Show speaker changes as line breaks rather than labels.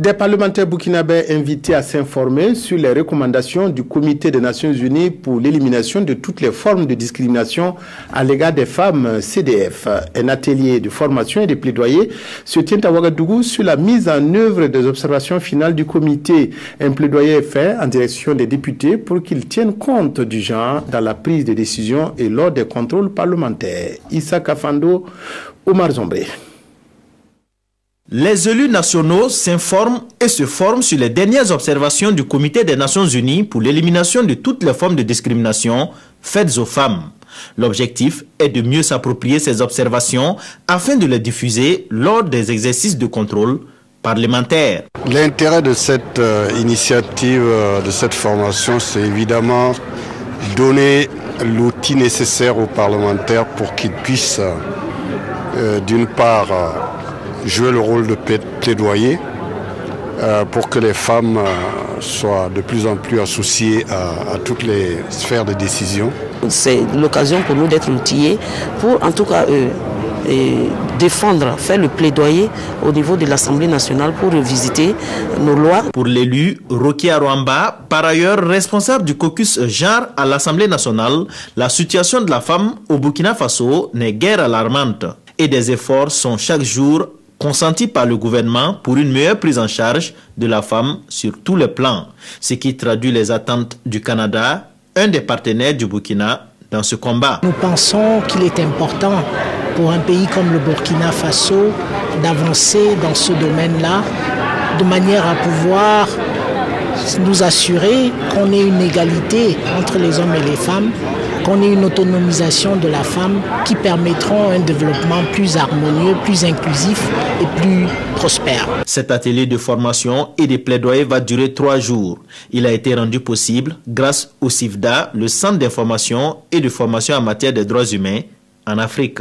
Des parlementaires burkinabés invités à s'informer sur les recommandations du Comité des Nations Unies pour l'élimination de toutes les formes de discrimination à l'égard des femmes CDF. Un atelier de formation et de plaidoyer se tient à Ouagadougou sur la mise en œuvre des observations finales du comité. Un plaidoyer est fait en direction des députés pour qu'ils tiennent compte du genre dans la prise de décision et lors des contrôles parlementaires. Issa Kafando, Omar Zombré.
Les élus nationaux s'informent et se forment sur les dernières observations du Comité des Nations Unies pour l'élimination de toutes les formes de discrimination faites aux femmes. L'objectif est de mieux s'approprier ces observations afin de les diffuser lors des exercices de contrôle parlementaire.
L'intérêt de cette initiative, de cette formation, c'est évidemment donner l'outil nécessaire aux parlementaires pour qu'ils puissent, d'une part, jouer le rôle de plaidoyer pour que les femmes soient de plus en plus associées à toutes les sphères de décision.
C'est l'occasion pour nous d'être outillés pour en tout cas défendre, faire le plaidoyer au niveau de l'Assemblée nationale pour revisiter nos lois.
Pour l'élu Rocky Arouamba, par ailleurs responsable du caucus genre à l'Assemblée nationale, la situation de la femme au Burkina Faso n'est guère alarmante et des efforts sont chaque jour consenti par le gouvernement pour une meilleure prise en charge de la femme sur tous les plans, ce qui traduit les attentes du Canada, un des partenaires du Burkina dans ce combat.
Nous pensons qu'il est important pour un pays comme le Burkina Faso d'avancer dans ce domaine-là, de manière à pouvoir nous assurer qu'on ait une égalité entre les hommes et les femmes, qu'on ait une autonomisation de la femme qui permettront un développement plus harmonieux, plus inclusif et plus prospère.
Cet atelier de formation et de plaidoyer va durer 3 jours. Il a été rendu possible grâce au CIFDA, le Centre d'information et de formation en matière des droits humains en Afrique.